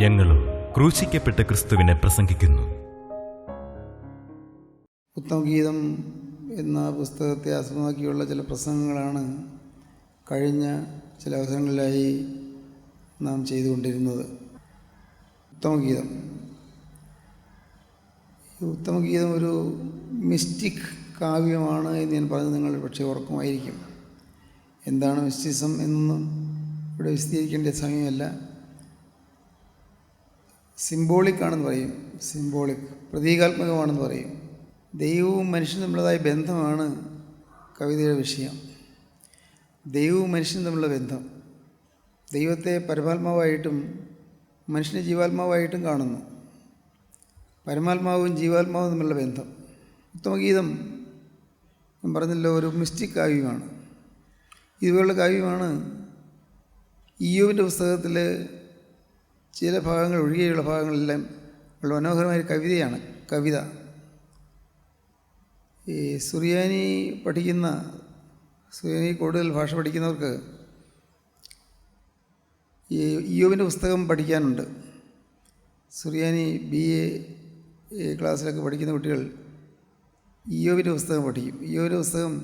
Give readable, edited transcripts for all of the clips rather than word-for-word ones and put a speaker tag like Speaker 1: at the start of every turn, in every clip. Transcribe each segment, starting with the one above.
Speaker 1: ഞങ്ങളും ക്രൂശിക്കപ്പെട്ട ക്രിസ്തുവിനെ പ്രസംഗിക്കുന്നു.
Speaker 2: ഉത്തമഗീതം എന്ന പുസ്തകത്തെ ആസ്പദമാക്കിയുള്ള ചില പ്രസംഗങ്ങളാണ് കഴിഞ്ഞ ചില അവസരങ്ങളിലായി നാം ചെയ്തുകൊണ്ടിരുന്നത്. ഉത്തമഗീതം ഒരു മിസ്റ്റിക് കാവ്യമാണ് എന്ന് ഞാൻ പറഞ്ഞത് നിങ്ങൾ പക്ഷേ ഓർക്കുമായിരിക്കും. എന്താണ് മിസ്റ്റിസം എന്നൊന്നും ഇവിടെ വിശദീകരിക്കേണ്ട സമയമല്ല. സിംബോളിക് ആണെന്ന് പറയും, പ്രതീകാത്മകമാണെന്ന് പറയും. ദൈവവും മനുഷ്യനും തമ്മിലുള്ളതായ ബന്ധമാണ് കവിതയുടെ വിഷയം. ദൈവവും മനുഷ്യനും തമ്മിലുള്ള ബന്ധം, ദൈവത്തെ പരമാത്മാവായിട്ടും മനുഷ്യനെ ജീവാത്മാവായിട്ടും കാണുന്നു. പരമാത്മാവും ജീവാത്മാവും തമ്മിലുള്ള ബന്ധം. ഉത്തമഗീതം ഞാൻ പറഞ്ഞല്ലോ, ഒരു മിസ്റ്റിക് കാവ്യമാണ്. ഇതുപോലുള്ള കാവ്യമാണ് ഇയ്യോബിൻ്റെ പുസ്തകത്തിൽ ചില ഭാഗങ്ങൾ ഒഴികെയുള്ള ഭാഗങ്ങളെല്ലാം ഉള്ള മനോഹരമായ കവിതയാണ്. ഈ സുറിയാനി കൂടുതൽ ഭാഷ പഠിക്കുന്നവർക്ക് ഈ ഇയ്യോബിൻ്റെ പുസ്തകം പഠിക്കാനുണ്ട്. സുറിയാനി BA ക്ലാസ്സിലൊക്കെ പഠിക്കുന്ന കുട്ടികൾ ഇയ്യോബിൻ്റെ പുസ്തകം പഠിക്കും. ഇയ്യോബിൻ്റെ പുസ്തകം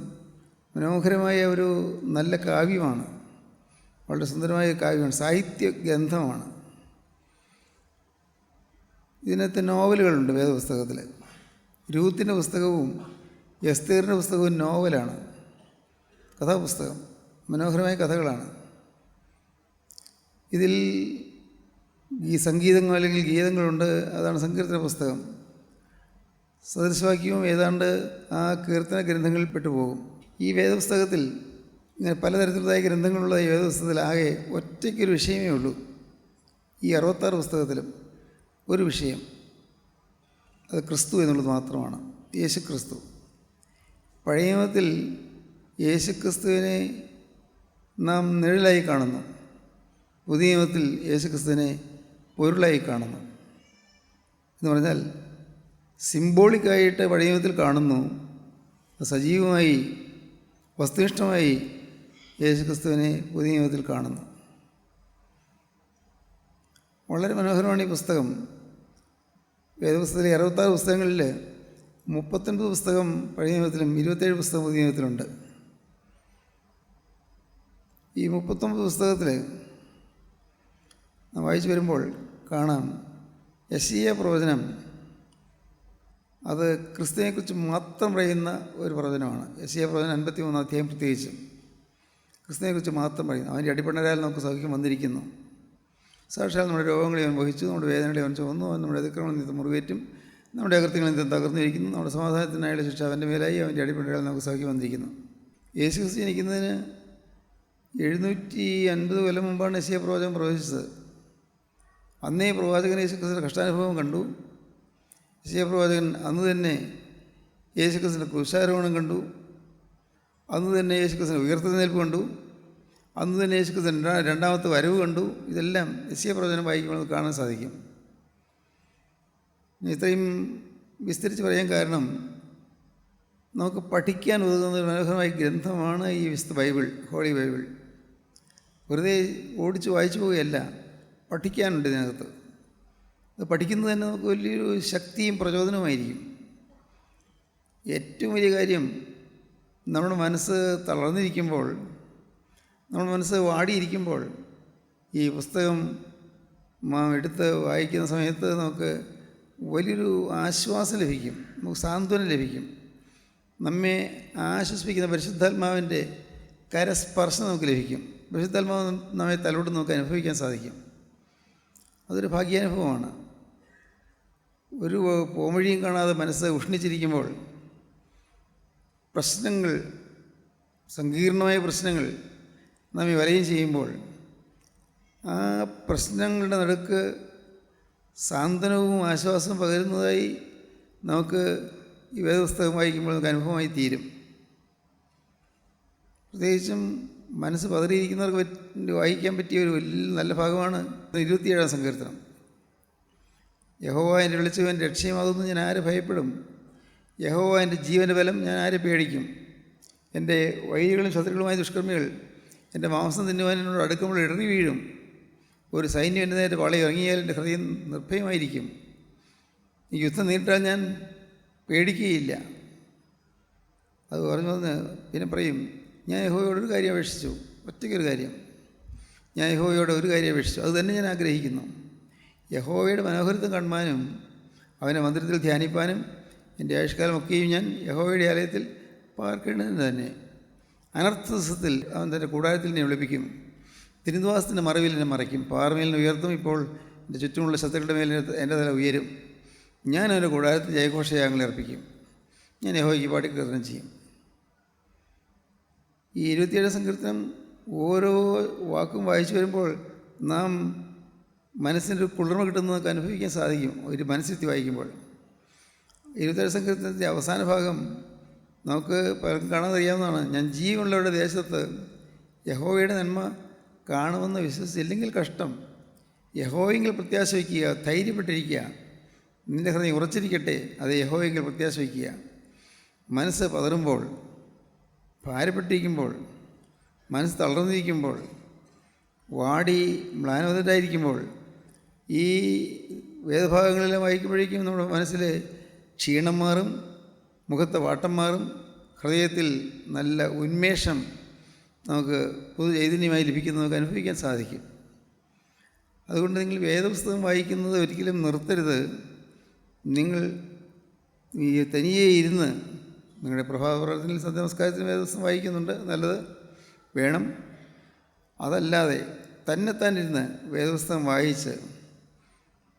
Speaker 2: മനോഹരമായ ഒരു നല്ല കാവ്യമാണ്, വളരെ സുന്ദരമായ കാവ്യമാണ്, സാഹിത്യ ഗ്രന്ഥമാണ്. ഇതിനകത്ത് നോവലുകളുണ്ട് വേദപുസ്തകത്തിൽ. രൂത്തിൻ്റെ പുസ്തകവും എസ്തേറിൻ്റെ പുസ്തകവും നോവലാണ്, കഥാപുസ്തകം, മനോഹരമായ കഥകളാണ്. ഇതിൽ ഈ സംഗീതങ്ങൾ അല്ലെങ്കിൽ ഗീതങ്ങളുണ്ട്. അതാണ് സങ്കീർത്തന പുസ്തകം. സദൃശവാക്യവും ഏതാണ്ട് ആ കീർത്തന ഗ്രന്ഥങ്ങളിൽ പെട്ടുപോകും. ഈ വേദപുസ്തകത്തിൽ ഇങ്ങനെ പലതരത്തിലുള്ളതായ ഗ്രന്ഥങ്ങളുള്ള ഈ വേദപുസ്തകത്തിൽ ആകെ ഒറ്റയ്ക്കൊരു വിഷയമേ ഉള്ളൂ. ഈ 66 പുസ്തകത്തിലും ഒരു വിഷയം, അത് ക്രിസ്തു എന്നുള്ളത് മാത്രമാണ്, യേശുക്രിസ്തു. പഴയ നിയമത്തിൽ യേശുക്രിസ്തുവിനെ നാം നിഴലായി കാണുന്നു, പുതിയ നിയമത്തിൽ യേശുക്രിസ്തുവിനെ പൊരുളായി കാണുന്നു. എന്ന് പറഞ്ഞാൽ സിംബോളിക്കായിട്ട് പഴയ നിയമത്തിൽ കാണുന്നു, സജീവമായി വസ്തുനിഷ്ഠമായി യേശുക്രിസ്തുവിനെ പുതിയ നിയമത്തിൽ കാണുന്നു. വളരെ മനോഹരമാണ് ഈ പുസ്തകം. വേദപുസ്തകത്തിലെ 66 പുസ്തകങ്ങളിൽ 39 പുസ്തകം പഴയ നിയമത്തിലും 27 പുസ്തകം പുതിയ നിയമത്തിലുണ്ട്. ഈ 39 പുസ്തകത്തിൽ നാം വായിച്ചു വരുമ്പോൾ കാണാം, യെശയ്യാ പ്രവചനം അത് ക്രിസ്തുവിനെക്കുറിച്ച് മാത്രം പറയുന്ന ഒരു പ്രവചനമാണ്. യെശയ്യാ പ്രവചനം 53 അധ്യായം പ്രത്യേകിച്ചും ക്രിസ്തുവിനെക്കുറിച്ച് മാത്രം പറയുന്നു. അവൻ്റെ അടിപ്പണരാൽ നമുക്ക് സൗഖ്യം വന്നിരിക്കുന്നു, സാക്ഷാൽ നമ്മുടെ രോഗങ്ങളെ അവൻ വഹിച്ചു, നമ്മുടെ വേദനകളെ അവൻ ചുമന്നു, അവൻ നമ്മുടെ അതിക്രമങ്ങളിൽ നിന്ന് മുറിവേറ്റും നമ്മുടെ അകൃത്യങ്ങളിൽ നിന്ന് തകർന്നിരിക്കുന്നു, നമ്മുടെ സമാധാനത്തിനായുള്ള ശിക്ഷ അവൻ്റെ മേലായി, അവൻ്റെ അടിപ്പണരാൽ നമുക്ക് സൗഖ്യം വന്നിരിക്കുന്നു. യേശു ക്രിസ്തു ജനിക്കുന്നതിന് 750 കൊല്ലം മുമ്പാണ് യെശയ്യാ പ്രവചനം പ്രവചിച്ചത്. അന്നേ പ്രവാചകൻ യേശു ക്രിസ്തുവിൻ്റെ കഷ്ടാനുഭവം കണ്ടു. യെശയ്യാ പ്രവാചകൻ അന്ന് തന്നെ യേശു ക്രിസ്തുവിൻ്റെ ക്രൂശാരോഹണം കണ്ടു, അന്ന് തന്നെ യേശു ക്രിസ്തുവിൻ്റെ ഉയർത്തെഴുന്നേൽപ്പ് കണ്ടു, അന്ന് തന്നെ യേശു ക്രിസ്തുവിൻ്റെ രണ്ടാമത്തെ വരവ് കണ്ടു. ഇതെല്ലാം യെശയ്യാ പ്രവചനം വായിക്കുമ്പോൾ നമുക്ക് കാണാൻ സാധിക്കും. ഇത്രയും വിസ്തരിച്ച് പറയാൻ കാരണം, നമുക്ക് പഠിക്കാൻ ഉതകുന്ന ഒരു മനോഹരമായ ഗ്രന്ഥമാണ് ഈ വിശുദ്ധ ബൈബിൾ, ഹോളി ബൈബിൾ. വെറുതെ ഓടിച്ച് വായിച്ചു പോവുകയല്ല, പഠിക്കാനുണ്ട് ഇതിനകത്ത്. അത് പഠിക്കുന്നത് തന്നെ നമുക്ക് വലിയൊരു ശക്തിയും പ്രചോദനവുമായിരിക്കും. ഏറ്റവും വലിയ കാര്യം, നമ്മുടെ മനസ്സ് തളർന്നിരിക്കുമ്പോൾ, നമ്മുടെ മനസ്സ് വാടിയിരിക്കുമ്പോൾ ഈ പുസ്തകം എടുത്ത് വായിക്കുന്ന സമയത്ത് നമുക്ക് വലിയൊരു ആശ്വാസം ലഭിക്കും, നമുക്ക് സാന്ത്വനം ലഭിക്കും. നമ്മെ ആശ്വസിപ്പിക്കുന്ന പരിശുദ്ധാത്മാവിൻ്റെ കരസ്പർശം നമുക്ക് ലഭിക്കും. പരിശുദ്ധാത്മാവ് നമ്മെ തലോട്ട് നമുക്ക് അനുഭവിക്കാൻ സാധിക്കും. അതൊരു ഭാഗ്യാനുഭവമാണ്. ഒരു പോംവഴിയും കാണാതെ മനസ്സ് ഉഷ്ണിച്ചിരിക്കുമ്പോൾ സങ്കീർണമായ പ്രശ്നങ്ങൾ നമ്മെ വലയം ചെയ്യുമ്പോൾ ആ പ്രശ്നങ്ങളുടെ നടുക്ക് സാന്ത്വനവും ആശ്വാസവും പകരുന്നതായി നമുക്ക് ഈ വേദപുസ്തകം വായിക്കുമ്പോൾ നമുക്ക് അനുഭവമായി തീരും. പ്രത്യേകിച്ചും മനസ്സ് പതറിയിരിക്കുന്നവർക്ക് വായിക്കാൻ പറ്റിയ ഒരു വലിയ നല്ല ഭാഗമാണ് 27-ാം സങ്കീർത്തനം. യഹോവ എൻ്റെ വെളിച്ചവും എൻ്റെ രക്ഷയുമാകുന്നു, ഞാൻ ആരെ ഭയപ്പെടും? യഹോവ എൻ്റെ ജീവൻ്റെ ബലം, ഞാൻ ആരെ പേടിക്കും? എൻ്റെ വൈരികളും ശത്രുക്കളുമായ ദുഷ്കർമ്മികൾ എൻ്റെ മാംസം തിന്നുവാൻ എന്നോട് അടുക്കുമ്പോൾ ഇടറി വീഴും. ഒരു സൈന്യം എൻ്റെ നേരെ വള ഇറങ്ങിയാൽ എൻ്റെ ഹൃദയം നിർഭയമായിരിക്കും. ഈ യുദ്ധം നേരിട്ടാൽ ഞാൻ പേടിക്കുകയില്ല. അത് പറഞ്ഞു പിന്നെ പറയും, ഞാൻ യഹോവയോട് ഒരു കാര്യം അപേക്ഷിച്ചു, ഒറ്റയ്ക്കൊരു കാര്യം. ഞാൻ യഹോവയോട് ഒരു കാര്യം അപേക്ഷിച്ചു, അത് തന്നെ ഞാൻ ആഗ്രഹിക്കുന്നു. യഹോവയുടെ മനോഹരത്വം കാണുവാനും അവൻ്റെ മന്ദിരത്തിൽ ധ്യാനിപ്പാനും എൻ്റെ ആയുഷ്കാലമൊക്കെയും ഞാൻ യഹോവയുടെ ആലയത്തിൽ പാർക്കേണ്ടതിന് തന്നെ. അനർത്ഥ ദിവസത്തിൽ അവൻ തൻ്റെ കൂടാരത്തിൽ എന്നെ ഒളിപ്പിക്കും, തിരുനിവാസത്തിൻ്റെ മറവിൽ എന്നെ മറയ്ക്കും. പാറമേലിനെ ഉയർത്തും, ഇപ്പോൾ എൻ്റെ ചുറ്റുമുള്ള ശത്രുക്കളുടെ മേൽ എൻ്റെ തല ഉയരും. ഞാൻ അവൻ്റെ കൂടാരത്തിൽ ജയഘോഷയാഗങ്ങൾ അർപ്പിക്കും, ഞാൻ യഹോവയ്ക്ക് പാടി കീർത്തനം ചെയ്യും. ഈ 27 സങ്കീർത്തനം ഓരോ വാക്കും വായിച്ചു വരുമ്പോൾ നാം മനസ്സിനൊരു കുളിർമ കിട്ടുന്നതൊക്കെ അനുഭവിക്കാൻ സാധിക്കും. ഒരു മനസ്സിരുത്തി വായിക്കുമ്പോൾ 27 സങ്കീർത്തനത്തിൻ്റെ അവസാന ഭാഗം നമുക്ക് പലർക്കും കാണാൻ അറിയാവുന്നതാണ്. ഞാൻ ജീവനുള്ളവരുടെ ദേശത്ത് യഹോവയുടെ നന്മ കാണുമെന്ന് വിശ്വസിച്ചില്ലെങ്കിൽ കഷ്ടം. യഹോവയെങ്കിൽ പ്രത്യാശ വയ്ക്കുക, ധൈര്യപ്പെട്ടിരിക്കുക, നിൻ്റെ ഹൃദയം ഉറച്ചിരിക്കട്ടെ, അത് യഹോവയെങ്കിൽ പ്രത്യാശ വയ്ക്കുക. മനസ്സ് പതറുമ്പോൾ, ഭാരപ്പെട്ടിരിക്കുമ്പോൾ, മനസ്സ് തളർന്നിരിക്കുമ്പോൾ, വാടി മ്ലാനവതരായിരിക്കുമ്പോൾ, ഈ വേദഭാഗങ്ങളെല്ലാം വായിക്കുമ്പോഴേക്കും നമ്മുടെ മനസ്സിൽ ക്ഷീണം മാറും, മുഖത്തെ വാട്ടം മാറും, ഹൃദയത്തിൽ നല്ല ഉന്മേഷം നമുക്ക് പുതു ചൈതന്യമായി ലഭിക്കുന്നത് നമുക്ക് അനുഭവിക്കാൻ സാധിക്കും. അതുകൊണ്ട് നിങ്ങൾ വേദപുസ്തകം വായിക്കുന്നത് ഒരിക്കലും നിർത്തരുത്. നിങ്ങൾ ഈ തനിയെ ഇരുന്ന് നിങ്ങളുടെ പ്രഭാത പ്രാർത്ഥനയിൽ സന്ധ്യാനമസ്കാരത്തിന് വേദപുസ്തകം വായിക്കുന്നുണ്ട്, നല്ലത് വേണം. അതല്ലാതെ തന്നെത്താൻ ഇരുന്ന് വേദപുസ്തകം വായിച്ച്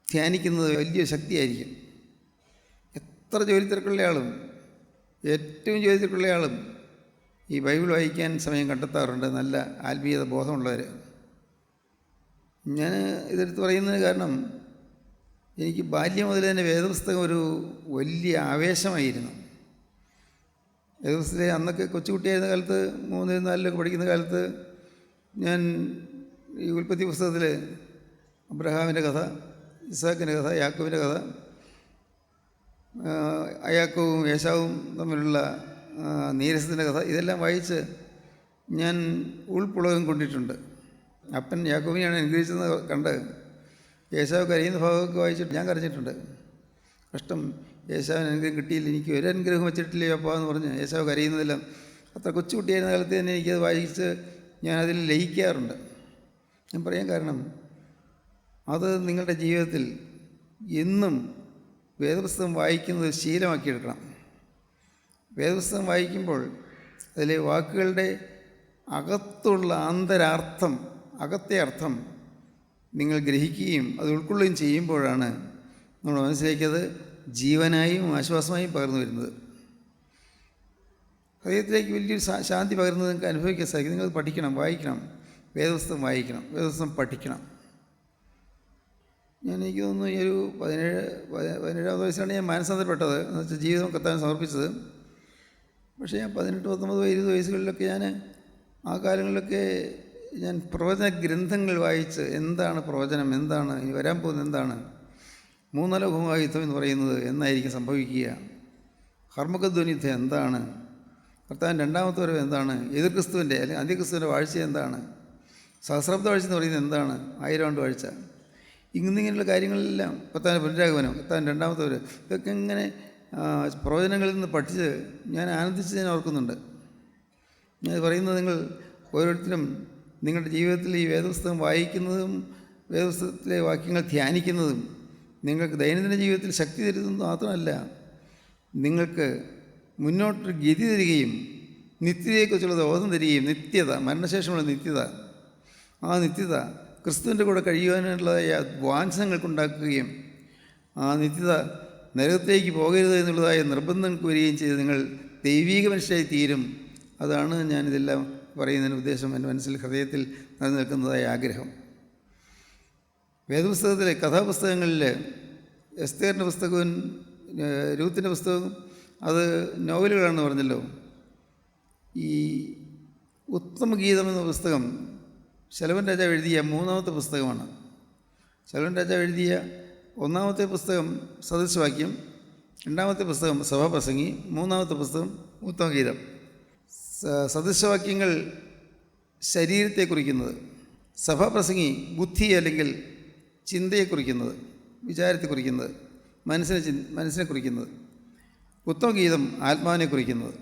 Speaker 2: ധ്യാനിക്കുന്നത് വലിയ ശക്തിയായിരിക്കും. എത്ര ജോലി തിരക്കുള്ള ആളും ഏറ്റവും ജോലി തിരക്കുള്ള ആളും ഈ ബൈബിൾ വായിക്കാൻ സമയം കണ്ടെത്താറുണ്ട്, നല്ല ആത്മീയത ബോധമുള്ളവർ. ഞാൻ ഇതെടുത്ത് പറയുന്നതിന് കാരണം എനിക്ക് ബാല്യം മുതൽ തന്നെ വേദപുസ്തകം ഒരു വലിയ ആവേശമായിരുന്നു. വേദപുസ്തകത്തിലെ അന്നൊക്കെ കൊച്ചുകുട്ടിയായിരുന്ന കാലത്ത് 3, 4 പഠിക്കുന്ന കാലത്ത് ഞാൻ ഈ ഉൽപ്പത്തി പുസ്തകത്തിൽ അബ്രഹാമിൻ്റെ കഥ, ഇസാക്കിൻ്റെ കഥ, യാക്കോബിൻ്റെ കഥ, യാക്കോബും യേശാവും തമ്മിലുള്ള നീരസത്തിൻ്റെ കഥ, ഇതെല്ലാം വായിച്ച് ഞാൻ ഉൾപ്പുളകം കൊണ്ടിട്ടുണ്ട്. അപ്പൻ യാക്കോബിനെയാണ് അനുഗ്രഹിച്ചെന്ന് കണ്ട് യേശാവ് കരയുന്ന ഭാഗമൊക്കെ വായിച്ചിട്ട് ഞാൻ കരഞ്ഞിട്ടുണ്ട്. കഷ്ടം, യേശാവിന് അനുഗ്രഹം കിട്ടിയില്ല, എനിക്ക് ഒരു അനുഗ്രഹം വെച്ചിട്ടില്ലേ അപ്പാ എന്ന് പറഞ്ഞ് യേശാവ് കരയുന്നതെല്ലാം അത്ര കൊച്ചുകുട്ടിയായിരുന്ന കാലത്ത് തന്നെ എനിക്കത് വായിച്ച് ഞാനതിൽ ലയിക്കാറുണ്ട്. ഞാൻ പറയാൻ കാരണം അത് നിങ്ങളുടെ ജീവിതത്തിൽ എന്നും വേദപുസ്തകം വായിക്കുന്നത് ശീലമാക്കിയെടുക്കണം. വേദപുസ്തകം വായിക്കുമ്പോൾ അതിലെ വാക്കുകളുടെ അകത്തുള്ള ആന്തരാർത്ഥം, അകത്തെ അർത്ഥം നിങ്ങൾ ഗ്രഹിക്കുകയും അത് ഉൾക്കൊള്ളുകയും ചെയ്യുമ്പോഴാണ് നമ്മുടെ മനസ്സിലേക്കത് ജീവനായും ആശ്വാസമായും പകർന്നു വരുന്നത്. ഹൃദയത്തിലേക്ക് വലിയൊരു ശാന്തി പകരുന്നത് നിങ്ങൾക്ക് അനുഭവിക്കാൻ സാധിക്കും. നിങ്ങൾ പഠിക്കണം, വായിക്കണം, വേദപുസ്തകം വായിക്കണം, വേദപുസ്തകം പഠിക്കണം. എനിക്ക് തോന്നുന്നു ഈ ഒരു 17-ാമത്തെ വയസ്സിലാണ് ഞാൻ മാനസാന്തരപ്പെട്ടത്, എന്ന് വെച്ചാൽ ജീവിതം കർത്താവിന് സമർപ്പിച്ചത്. പക്ഷേ ഞാൻ 18, 19, 20 വയസ്സുകളിലൊക്കെ ആ കാലങ്ങളിലൊക്കെ ഞാൻ പ്രവചന ഗ്രന്ഥങ്ങൾ വായിച്ച് എന്താണ് പ്രവചനം, എന്താണ് ഇനി വരാൻ പോകുന്നത്, എന്താണ് മൂന്നലോകമായ യുദ്ധം എന്ന് പറയുന്നത് എന്നായിരിക്കും സംഭവിക്കുക, ഹർമുഖധ്വനി യുദ്ധം എന്താണ്, കർത്താവിൻ്റെ രണ്ടാമത്തെ വരവ് എന്താണ്, എതിർ ക്രിസ്തുവിൻ്റെ അല്ലെങ്കിൽ അന്ത്യക്രിസ്തുവിൻ്റെ വാഴ്ച എന്താണ്, സഹസ്രാബ്ദ വാഴ്ച എന്ന് പറയുന്നത് എന്താണ്, 1000 ആണ്ട് വാഴ്ച, ഇങ്ങനെയുള്ള കാര്യങ്ങളെല്ലാം, കർത്താവിൻ്റെ പുനരാഗമനം, കർത്താവിൻ്റെ രണ്ടാമത്തെ വരവ്, ഇതൊക്കെ ഇങ്ങനെ പ്രവചനങ്ങളിൽ നിന്ന് പഠിച്ച് ഞാൻ ആനന്ദിച്ച് ഞാൻ ഓർക്കുന്നുണ്ട്. ഞാൻ പറയുന്നത് നിങ്ങൾ ഓരോരുത്തരും നിങ്ങളുടെ ജീവിതത്തിൽ ഈ വേദപുസ്തകം വായിക്കുന്നതും വേദപുസ്തകത്തിലെ വാക്യങ്ങൾ ധ്യാനിക്കുന്നതും നിങ്ങൾക്ക് ദൈനംദിന ജീവിതത്തിൽ ശക്തി തരുന്നത് മാത്രമല്ല, നിങ്ങൾക്ക് മുന്നോട്ടൊരു ഗതി തരികയും നിത്യതയെക്കുറിച്ചുള്ള ബോധം തരികയും, നിത്യത, മരണശേഷമുള്ള നിത്യത, ആ നിത്യത ക്രിസ്തുവിൻ്റെ കൂടെ കഴിയുവാനുള്ളതായ വാഞ്ചനങ്ങൾക്കുണ്ടാക്കുകയും ആ നിത്യത നരകത്തിലേക്ക് പോകരുത് എന്നുള്ളതായ നിർബന്ധങ്ങൾക്ക് വരികയും ചെയ്ത് നിങ്ങൾ ദൈവീക മനുഷ്യരായി തീരും. അതാണ് ഞാനിതെല്ലാം പറയുന്നതിന് ഉദ്ദേശം, എൻ്റെ മനസ്സിൽ ഹൃദയത്തിൽ നിലനിൽക്കുന്നതായ ആഗ്രഹം. വേദപുസ്തകത്തിലെ കഥാപുസ്തകങ്ങളിൽ എസ്തേറിൻ്റെ പുസ്തകവും രൂത്തിൻ്റെ പുസ്തകവും അത് നോവലുകളാണെന്ന് പറഞ്ഞല്ലോ. ഈ ഉത്തമഗീതം എന്ന പുസ്തകം ശലോമോൻ രാജാവ് എഴുതിയ 3ാമത്തെ പുസ്തകമാണ്. ശലോമോൻ രാജാവ് എഴുതിയ 1ാമത്തെ പുസ്തകം സദൃശവാക്യം, 2ാമത്തെ പുസ്തകം സഭാപ്രസംഗി, 3ാമത്തെ പുസ്തകം ഉത്തമഗീതം. സദൃശവാക്യങ്ങൾ ശരീരത്തെ കുറിക്കുന്നത്, സഭാപ്രസംഗി ബുദ്ധി അല്ലെങ്കിൽ ചിന്തയെ കുറിക്കുന്നത്, വിചാരത്തെ കുറിക്കുന്നത്, മനസ്സിനെ കുറിക്കുന്നത്. ഉത്തമഗീതം ആത്മാവിനെ കുറിക്കുന്നത്.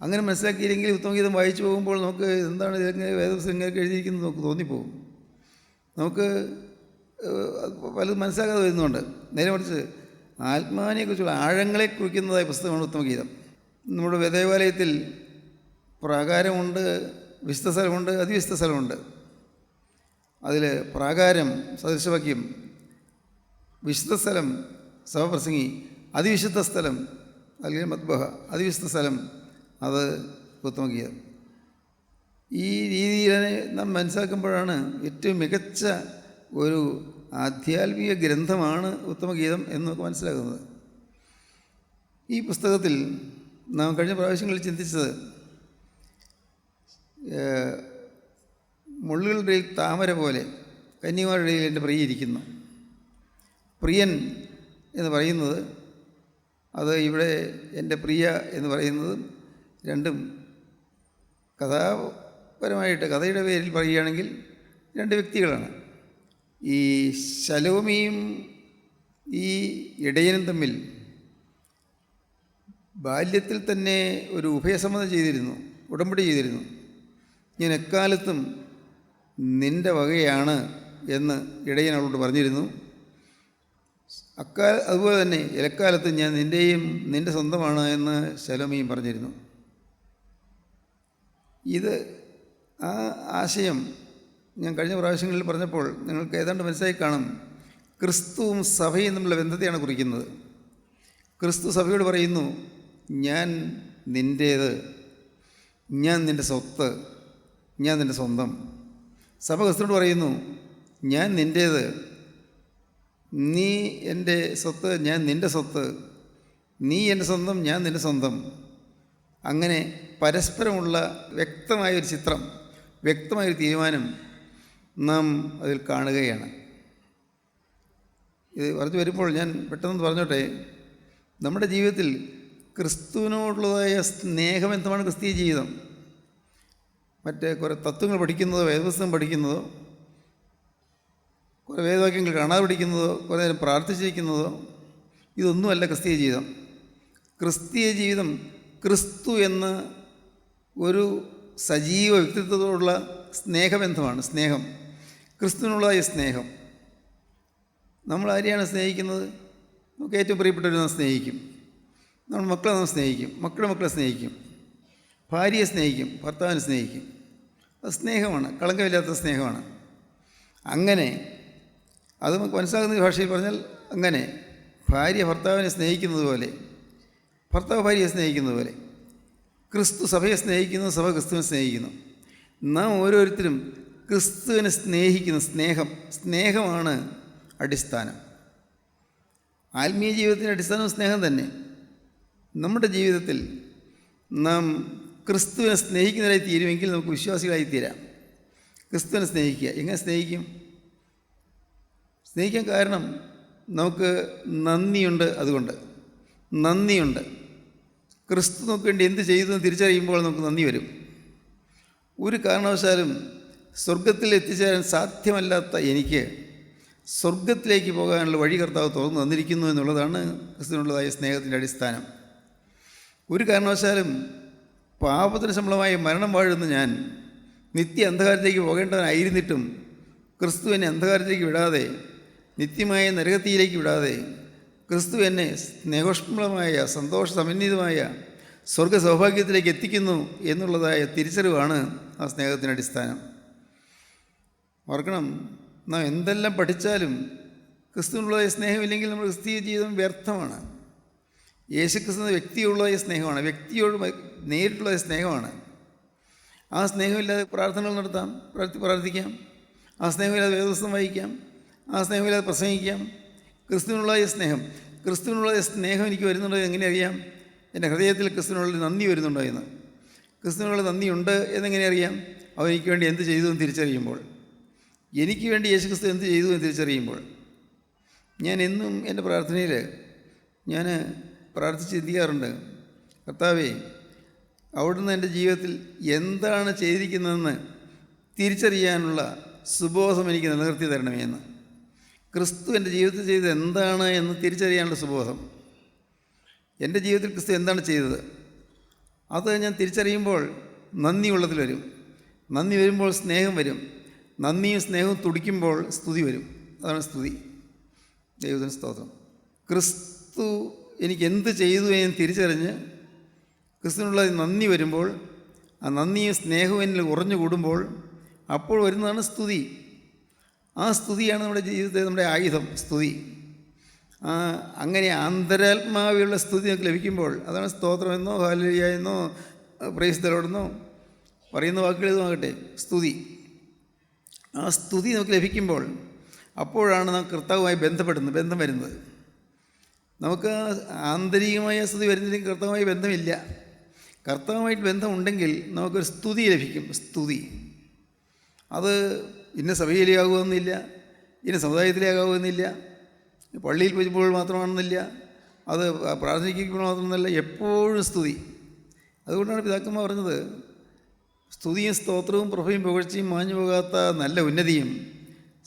Speaker 2: അങ്ങനെ മനസ്സിലാക്കിയില്ലെങ്കിൽ ഉത്തമഗീതം വായിച്ചു പോകുമ്പോൾ നമുക്ക് എന്താണ് ഇതെങ്ങനെ വേദപുസ്തകം ഇങ്ങനെ എഴുതിയിരിക്കുന്നത് നമുക്ക് തോന്നിപ്പോകും. നമുക്ക് പലതും മനസ്സിലാക്കാതെ വരുന്നുണ്ട്. നേരെ മറിച്ച് ആത്മാവിനെക്കുറിച്ചുള്ള ആഴങ്ങളെ കുറിക്കുന്നതായ പുസ്തകമാണ് ഉത്തമഗീതം. നമ്മുടെ ദേവാലയത്തിൽ പ്രാകാരമുണ്ട്, വിശുദ്ധ സ്ഥലമുണ്ട്, അതിവിശുദ്ധ സ്ഥലമുണ്ട്. അതിൽ പ്രാകാരം സദൃശവാക്യം, വിശുദ്ധ സ്ഥലം സഭാപ്രസംഗി, അതിവിശുദ്ധ സ്ഥലം അല്ലെങ്കിൽ മത്ബഹ, അതിവിശുദ്ധ സ്ഥലം അത് ഉത്തമഗീതം. ഈ രീതിയിൽ നാം മനസ്സിലാക്കുമ്പോഴാണ് ഏറ്റവും മികച്ച ഒരു ആധ്യാത്മിക ഗ്രന്ഥമാണ് ഉത്തമഗീതം എന്ന് നമുക്ക് മനസ്സിലാകുന്നത്. ഈ പുസ്തകത്തിൽ നാം കഴിഞ്ഞ പ്രാവശ്യങ്ങളിൽ ചിന്തിച്ചത് മുള്ളുകളുടെ ഇടയിൽ താമര പോലെ കന്യകമാരുടെ ഇടയിൽ എൻ്റെ പ്രിയ ഇരിക്കുന്നു. പ്രിയൻ എന്ന് പറയുന്നത് അത് ഇവിടെ എൻ്റെ പ്രിയ എന്ന് പറയുന്നത് രണ്ടും കഥാപരമായിട്ട് കഥയുടെ പേരിൽ പറയുകയാണെങ്കിൽ രണ്ട് വ്യക്തികളാണ്. ഈ ശലോമിയും ഈ ഇടയനും തമ്മിൽ ബാല്യത്തിൽ തന്നെ ഒരു ഉഭയസമ്മതം ചെയ്തിരുന്നു, ഉടമ്പടി ചെയ്തിരുന്നു. ഞാൻ എക്കാലത്തും നിൻ്റെ വകയാണ് എന്ന് ഇടയൻ അവളോട് പറഞ്ഞിരുന്നു. അതുപോലെ തന്നെ ഇലക്കാലത്തും ഞാൻ നിൻ്റെ സ്വന്തമാണ് എന്ന് ശലോമിയും പറഞ്ഞിരുന്നു. ഇത് ആ ആശയം ഞാൻ കഴിഞ്ഞ പ്രാവശ്യങ്ങളിൽ പറഞ്ഞപ്പോൾ നിങ്ങൾക്ക് ഏതാണ്ട് മനസ്സിലായി കാണും. ക്രിസ്തുവും സഭയും തമ്മിലുള്ള ബന്ധത്തെയാണ് കുറിക്കുന്നത്. ക്രിസ്തു സഭയോട് പറയുന്നു, ഞാൻ നിൻ്റേത്, ഞാൻ നിൻ്റെ സ്വത്ത്, ഞാൻ നിൻ്റെ സ്വന്തം. സഭ ക്രിസ്തുവിനോട് പറയുന്നു, ഞാൻ നിൻ്റേത്, നീ എൻ്റെ സ്വത്ത്, ഞാൻ നിൻ്റെ സ്വത്ത്, നീ എൻ്റെ സ്വന്തം, ഞാൻ നിൻ്റെ സ്വന്തം. അങ്ങനെ പരസ്പരമുള്ള വ്യക്തമായൊരു ചിത്രം, വ്യക്തമായൊരു തീരുമാനം നാം അതിൽ കാണുകയാണ്. ഇത് പറഞ്ഞു വരുമ്പോൾ ഞാൻ പെട്ടെന്ന് പറഞ്ഞോട്ടെ, നമ്മുടെ ജീവിതത്തിൽ ക്രിസ്തുവിനോടുള്ളതായ സ്നേഹബന്ധമാണ് ക്രിസ്തീയ ജീവിതം. മറ്റേ കുറേ തത്വങ്ങൾ പഠിക്കുന്നതോ വേദപുസ്തകം പഠിക്കുന്നതോ കുറേ വേദവാക്യങ്ങൾ കാണാതെ പഠിക്കുന്നതോ കുറേ നേരം പ്രാർത്ഥിച്ചിരിക്കുന്നതോ ഇതൊന്നുമല്ല ക്രിസ്തീയ ജീവിതം. ക്രിസ്തീയ ജീവിതം ക്രിസ്തു എന്ന ഒരു സജീവ വ്യക്തിത്വത്തോടുള്ള സ്നേഹബന്ധമാണ്. സ്നേഹം, ക്രിസ്തുവിനുള്ളതായ സ്നേഹം. നമ്മൾ ആരെയാണ് സ്നേഹിക്കുന്നത്? നമുക്ക് ഏറ്റവും പ്രിയപ്പെട്ടവരെ നാം സ്നേഹിക്കും, നമ്മൾ മക്കളെ നാം സ്നേഹിക്കും, മക്കളുടെ മക്കളെ സ്നേഹിക്കും, ഭാര്യയെ സ്നേഹിക്കും, ഭർത്താവിനെ സ്നേഹിക്കും. അത് സ്നേഹമാണ്, കളങ്കമില്ലാത്ത സ്നേഹമാണ്. അങ്ങനെ അത് നമുക്ക് മനസ്സിലാകുന്ന ഭാഷയിൽ പറഞ്ഞാൽ, അങ്ങനെ ഭാര്യ ഭർത്താവിനെ സ്നേഹിക്കുന്നത് പോലെ, ഭർത്താവ് ഭാര്യയെ സ്നേഹിക്കുന്നത് പോലെ ക്രിസ്തു സഭയെ സ്നേഹിക്കുന്നു, സഭ ക്രിസ്തുവിനെ സ്നേഹിക്കുന്നു. നാം ഓരോരുത്തരും ക്രിസ്തുവിനെ സ്നേഹിക്കുന്ന സ്നേഹമാണ് അടിസ്ഥാനം. ആത്മീയ ജീവിതത്തിൻ്റെ അടിസ്ഥാനം സ്നേഹം തന്നെ. നമ്മുടെ ജീവിതത്തിൽ നാം ക്രിസ്തുവിനെ സ്നേഹിക്കുന്നവരായി തീരുമെങ്കിൽ നമുക്ക് വിശ്വാസികളായി തീരാം. ക്രിസ്തുവിനെ സ്നേഹിക്കുക. എങ്ങനെ സ്നേഹിക്കും? സ്നേഹിക്കാൻ കാരണം നമുക്ക് നന്ദിയുണ്ട്. അതുകൊണ്ട് നന്ദിയുണ്ട്. ക്രിസ്തു നമുക്ക് വേണ്ടി എന്ത് ചെയ്തു എന്ന് തിരിച്ചറിയുമ്പോൾ നമുക്ക് നന്ദി വരും. ഒരു കാരണവശാലും സ്വർഗത്തിൽ എത്തിച്ചേരാൻ സാധ്യമല്ലാത്ത എനിക്ക് സ്വർഗത്തിലേക്ക് പോകാനുള്ള വഴി കർത്താവ് തുറന്നു തന്നിരിക്കുന്നു എന്നുള്ളതാണ് ക്രിസ്തുവിനുള്ളതായ സ്നേഹത്തിൻ്റെ അടിസ്ഥാനം. ഒരു കാരണവശാലും പാപത്തിന് ശമ്പളമായി മരണം വാഴുന്ന ഞാൻ നിത്യ അന്ധകാരത്തിലേക്ക് പോകേണ്ടവനായിരുന്നിട്ടും ക്രിസ്തു എന്നെ അന്ധകാരത്തിലേക്ക് വിടാതെ, നിത്യമായ നരകത്തിയിലേക്ക് വിടാതെ, ക്രിസ്തു എന്നെ സ്നേഹോഷ്മളമായ സന്തോഷ സമന്വിതമായ സ്വർഗ സൗഭാഗ്യത്തിലേക്ക് എത്തിക്കുന്നു എന്നുള്ളതായ തിരിച്ചറിവാണ് ആ സ്നേഹത്തിൻ്റെ അടിസ്ഥാനം. ഓർക്കണം, നാം എന്തെല്ലാം പഠിച്ചാലും ക്രിസ്തുവിനുള്ളതായ സ്നേഹമില്ലെങ്കിൽ നമ്മുടെ ക്രിസ്തീയ ജീവിതം വ്യർത്ഥമാണ്. യേശുക്രിസ്തു എന്ന വ്യക്തിയുള്ളതായ സ്നേഹമാണ്, വ്യക്തിയോട് നേരിട്ടുള്ള സ്നേഹമാണ്. ആ സ്നേഹമില്ലാതെ പ്രാർത്ഥനകൾ നടത്താം, പ്രാർത്ഥിക്കാം. ആ സ്നേഹമില്ലാതെ വേദപുസ്തകം വായിക്കാം, ആ സ്നേഹമില്ലാതെ പ്രസംഗിക്കാം. ക്രിസ്തുവിനുള്ളതായ സ്നേഹം എനിക്ക് വരുന്നുണ്ടോ എങ്ങനെ അറിയാം? എൻ്റെ ഹൃദയത്തിൽ ക്രിസ്തുവിനുള്ള നന്ദി വരുന്നുണ്ടോ എന്ന്. ക്രിസ്തുവിനുള്ള നന്ദിയുണ്ട് എന്നെങ്ങനെ അറിയാം? അവൻ എനിക്ക് വേണ്ടി എന്ത് ചെയ്തു എന്ന് തിരിച്ചറിയുമ്പോൾ, എനിക്ക് വേണ്ടി യേശുക്രിസ്തു എന്ത് ചെയ്തു എന്ന് തിരിച്ചറിയുമ്പോൾ. ഞാൻ എന്നും എൻ്റെ പ്രാർത്ഥനയിൽ ഞാൻ പ്രാർത്ഥിച്ച് ചിന്തിക്കാറുണ്ട്, കർത്താവേ, അവിടുന്ന് എൻ്റെ ജീവിതത്തിൽ എന്താണ് ചെയ്തിരിക്കുന്നതെന്ന് തിരിച്ചറിയാനുള്ള സുബോധം എനിക്ക് നിലനിർത്തി തരണമേ എന്ന്. ക്രിസ്തു എൻ്റെ ജീവിതത്തിൽ ചെയ്തത് എന്താണ് എന്ന് തിരിച്ചറിയാനുള്ള സുബോധം. എൻ്റെ ജീവിതത്തിൽ ക്രിസ്തു എന്താണ് ചെയ്തത് അത് ഞാൻ തിരിച്ചറിയുമ്പോൾ നന്ദി ഉള്ളതിൽ വരും. നന്ദി വരുമ്പോൾ സ്നേഹം വരും. നന്ദിയും സ്നേഹവും തുടിക്കുമ്പോൾ സ്തുതി വരും. അതാണ് സ്തുതി. ദൈവത്തിന് സ്തോത്രം. ക്രിസ്തു എനിക്ക് എന്ത് ചെയ്തു എന്ന് തിരിച്ചറിഞ്ഞ് ക്രിസ്തുവിനുള്ള നന്ദി വരുമ്പോൾ, ആ നന്ദിയും സ്നേഹവും എന്നിൽ ഉറഞ്ഞു കൂടുമ്പോൾ അപ്പോൾ വരുന്നതാണ് സ്തുതി. ആ സ്തുതിയാണ് നമ്മുടെ ജീവിതത്തെ നമ്മുടെ ആയുധം, സ്തുതി. അങ്ങനെ അന്തരാത്മാവിലുള്ള സ്തുതി നമുക്ക് ലഭിക്കുമ്പോൾ അതാണ് സ്തോത്രമെന്നോ ഹല്ലേലൂയ എന്നോ പ്രൈസ് ദി ലോർഡ് എന്നോ പറയുന്ന വാക്കുകളേതുമാകട്ടെ, സ്തുതി. ആ സ്തുതി നമുക്ക് ലഭിക്കുമ്പോൾ അപ്പോഴാണ് നാം കർത്താവുമായി ബന്ധം വരുന്നത്. നമുക്ക് ആന്തരികമായ സ്തുതി വരുന്നില്ലെങ്കിൽ കർത്താവുമായി ബന്ധമില്ല. കർത്താവുമായിട്ട് ബന്ധമുണ്ടെങ്കിൽ നമുക്കൊരു സ്തുതി ലഭിക്കും. സ്തുതി അത് ഇന്ന സഭയിലാകുമെന്നില്ല, ഇന്ന സമുദായത്തിലേക്കാകുമെന്നില്ല, പള്ളിയിൽ പോയപ്പോൾ മാത്രമാണെന്നില്ല, അത് പ്രാർത്ഥനയ്ക്കുമ്പോൾ മാത്രമെന്നല്ല, എപ്പോഴും സ്തുതി. അതുകൊണ്ടാണ് പിതാക്കന്മാർ പറഞ്ഞത്, സ്തുതിയും സ്തോത്രവും പ്രഭയും പുകഴ്ചയും മാഞ്ഞു പോകാത്ത നല്ല ഉന്നതിയും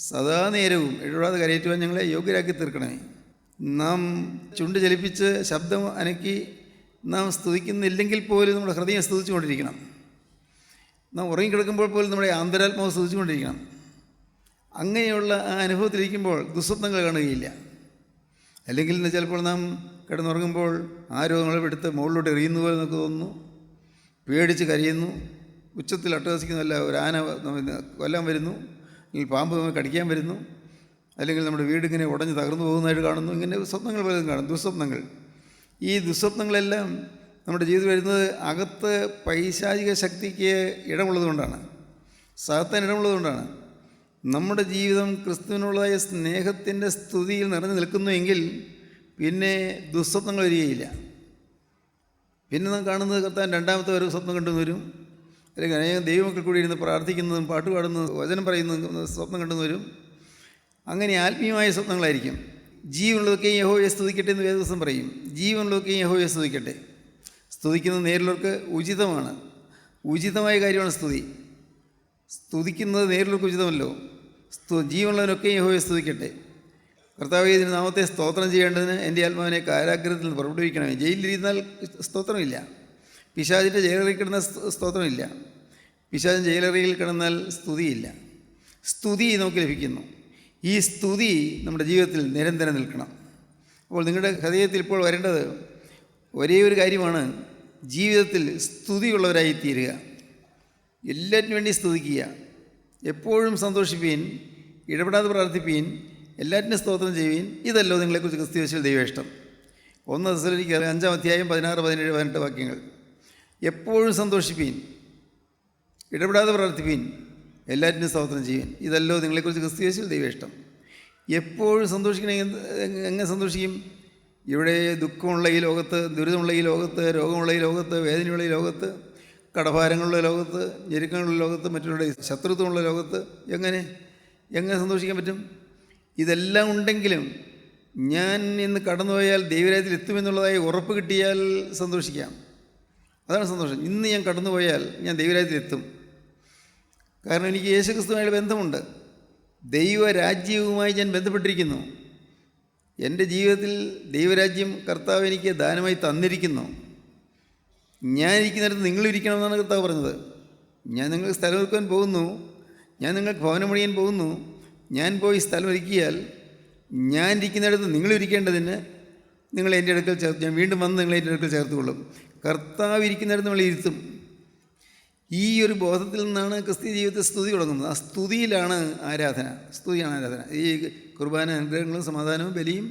Speaker 2: സദാ നേരവും എഴുതാതെ കരയേറ്റുവാൻ ഞങ്ങളെ യോഗ്യരാക്കി തീർക്കണമേ. നാം ചുണ്ട് ചലിപ്പിച്ച് ശബ്ദം അനക്കി നാം സ്തുതിക്കുന്നില്ലെങ്കിൽ പോലും നമ്മുടെ ഹൃദയം സ്തുതിച്ചുകൊണ്ടിരിക്കണം. നാം ഉറങ്ങിക്കിടക്കുമ്പോൾ പോലും നമ്മുടെ ആന്തരാത്മാവ് സ്തുതിച്ചുകൊണ്ടിരിക്കണം. അങ്ങനെയുള്ള ആ അനുഭവത്തിലിരിക്കുമ്പോൾ ദുസ്വപ്നങ്ങൾ കാണുകയില്ല. അല്ലെങ്കിൽ ചിലപ്പോൾ നാം കിടന്നുറങ്ങുമ്പോൾ ആരോ നമ്മളെ എടുത്ത് മുകളിലോട്ട് എറിയുന്ന പോലെ നമുക്ക് തോന്നുന്നു, പേടിച്ച് കരയുന്നു, ഉച്ചത്തിൽ അട്ടഹസിക്കുന്നതല്ല, ഒരു ആന കൊല്ലാൻ വരുന്നു, അല്ലെങ്കിൽ പാമ്പ് നമ്മൾ കടിക്കാൻ വരുന്നു, അല്ലെങ്കിൽ നമ്മുടെ വീടിങ്ങനെ ഉടഞ്ഞ് തകർന്നു പോകുന്നതായിട്ട് കാണുന്നു. ഇങ്ങനെ സ്വപ്നങ്ങൾ പലതും കാണും, ദുസ്വപ്നങ്ങൾ. ഈ ദുസ്വപ്നങ്ങളെല്ലാം നമ്മുടെ ജീവിതത്തിൽ വരുന്നത് അകത്ത് പൈശാചിക ശക്തിക്ക് ഇടമുള്ളതുകൊണ്ടാണ്, സാത്താൻ ഇടമുള്ളതുകൊണ്ടാണ്. നമ്മുടെ ജീവിതം ക്രിസ്തുവിനുള്ളതായ സ്നേഹത്തിൻ്റെ സ്തുതിയിൽ നിറഞ്ഞു നിൽക്കുന്നുവെങ്കിൽ പിന്നെ ദുസ്വപ്നങ്ങൾ വരികയില്ല. പിന്നെ നാം കാണുന്നത് കർത്താൻ രണ്ടാമത്തെ ഒരു സ്വപ്നം കണ്ടെന്ന് വരും, അല്ലെങ്കിൽ അനേകം ദൈവമക്കൾ കൂടി ഇരുന്ന് പ്രാർത്ഥിക്കുന്നതും പാട്ട് പാടുന്നതും വചനം പറയുന്നതും സ്വപ്നം കണ്ടെന്ന് വരും. അങ്ങനെ ആത്മീയമായ സ്വപ്നങ്ങളായിരിക്കും. ജീവനുള്ളതൊക്കെയും യഹോവയെ സ്തുതിക്കട്ടെ എന്ന് വേദപുസ്തകം പറയും. ജീവനുള്ളതൊക്കെയും യഹോവയെ സ്തുതിക്കട്ടെ. സ്തുതിക്കുന്നത് നേരിലുള്ളവർക്ക് ഉചിതമാണ്, ഉചിതമായ കാര്യമാണ് സ്തുതി. സ്തുതിക്കുന്നത് നേരിലുള്ളവർക്ക് ഉചിതമല്ലോ. ജീവനുള്ളവനൊക്കെ യഹോവയെ സ്തുതിക്കട്ടെ. കർത്താവേ, ഇതിന് നാമത്തെ സ്തോത്രം ചെയ്യേണ്ടതിന് എൻ്റെ ആത്മാവിനെ കാരാഗ്രഹത്തിൽ നിന്ന് പുറപ്പെടുവിക്കണമേ. ജയിലിലിരുന്നാൽ സ്തോത്രമില്ല, പിശാചിൻ്റെ ജയിലറിയിൽ കിടന്ന സ്തോത്രമില്ല, പിശാചിൻ ജയിലറിയിൽ കിടന്നാൽ സ്തുതിയില്ല. സ്തുതി നമുക്ക് ലഭിക്കുന്നു. ഈ സ്തുതി നമ്മുടെ ജീവിതത്തിൽ നിരന്തരം നിൽക്കണം. അപ്പോൾ നിങ്ങളുടെ ഹൃദയത്തിൽ ഇപ്പോൾ വരേണ്ടത് ഒരേ ഒരു കാര്യമാണ്, ജീവിതത്തിൽ സ്തുതിയുള്ളവരായി തീരുക. എല്ലാറ്റിനും വേണ്ടി സ്തുതിക്കുക, എപ്പോഴും സന്തോഷിപ്പീൻ, ഇടപെടാതെ പ്രാർത്ഥിപ്പീൻ, എല്ലാറ്റിനും സ്തോത്രം ചെയ്യുവീൻ. ഇതല്ലോ നിങ്ങളെക്കുറിച്ച് ക്രിസ്തുയേശുവിൽ ദൈവേഷ്ടം. 1 തെസ്സലോനിക്കർ 5-ാം അധ്യായം 16, 17, 18 വാക്യങ്ങൾ. എപ്പോഴും സന്തോഷിപ്പീൻ, ഇടപെടാതെ പ്രാർത്ഥിപ്പീൻ, എല്ലാറ്റിനും സ്തോത്രം ചെയ്യുവീൻ. ഇതല്ലോ നിങ്ങളെക്കുറിച്ച് ക്രിസ്തുയേശുവിൽ ദൈവേഷ്ടം. എപ്പോഴും സന്തോഷിക്കണമെങ്കിൽ എങ്ങനെ സന്തോഷിക്കും? ഇവിടെ ദുഃഖമുള്ള ഈ ലോകത്ത്, ദുരിതമുള്ള ഈ ലോകത്ത്, രോഗമുള്ള ഈ ലോകത്ത്, വേദനയുള്ള ഈ ലോകത്ത്, കടഭാരങ്ങളുള്ള ലോകത്ത്, ഞെരുക്കങ്ങളുള്ള ലോകത്ത്, മറ്റുള്ളവരുടെ ശത്രുത്വമുള്ള ലോകത്ത് എങ്ങനെ സന്തോഷിക്കാൻ പറ്റും? ഇതെല്ലാം ഉണ്ടെങ്കിലും ഞാൻ ഇന്ന് കടന്നുപോയാൽ ദൈവരാജ്യത്തിൽ എത്തുമെന്നുള്ളതായി ഉറപ്പ് കിട്ടിയാൽ സന്തോഷിക്കാം. അതാണ് സന്തോഷം. ഇന്ന് ഞാൻ കടന്നുപോയാൽ ഞാൻ ദൈവരാജ്യത്തിലെത്തും. കാരണം എനിക്ക് യേശുക്രിസ്തുവുമായുള്ള ബന്ധമുണ്ട്, ദൈവരാജ്യവുമായി ഞാൻ ബന്ധപ്പെട്ടിരിക്കുന്നു. എൻ്റെ ജീവിതത്തിൽ ദൈവരാജ്യം കർത്താവ് എനിക്ക് ദാനമായി തന്നിരിക്കുന്നു. ഞാനിരിക്കുന്നിടത്ത് നിങ്ങളിരിക്കണമെന്നാണ് കർത്താവ് പറഞ്ഞത്. ഞാൻ നിങ്ങൾക്ക് സ്ഥലമൊരുക്കാൻ പോകുന്നു, ഞാൻ നിങ്ങൾക്ക് ഭവനം പണിയാൻ പോകുന്നു. ഞാൻ പോയി സ്ഥലം ഒരുക്കിയാൽ ഞാൻ ഇരിക്കുന്നിടത്ത് നിങ്ങളിരിക്കേണ്ടതിന് നിങ്ങൾ എൻ്റെ അടുക്കൽ ചേർത്ത്, ഞാൻ വീണ്ടും വന്ന് നിങ്ങളെ എൻ്റെ അടുക്കൽ ചേർത്തുകൊള്ളും. കർത്താവ് ഇരിക്കുന്നിടത്ത് നമ്മൾ ഇരുത്തും. ഈ ഒരു ബോധത്തിൽ നിന്നാണ് ക്രിസ്തീയ ജീവിതത്തിൽ സ്തുതി തുടങ്ങുന്നത്. ആ സ്തുതിയിലാണ് ആരാധന, സ്തുതിയാണ് ആരാധന. ഈ കുർബാന അനുഗ്രഹങ്ങളും സമാധാനവും ബലിയും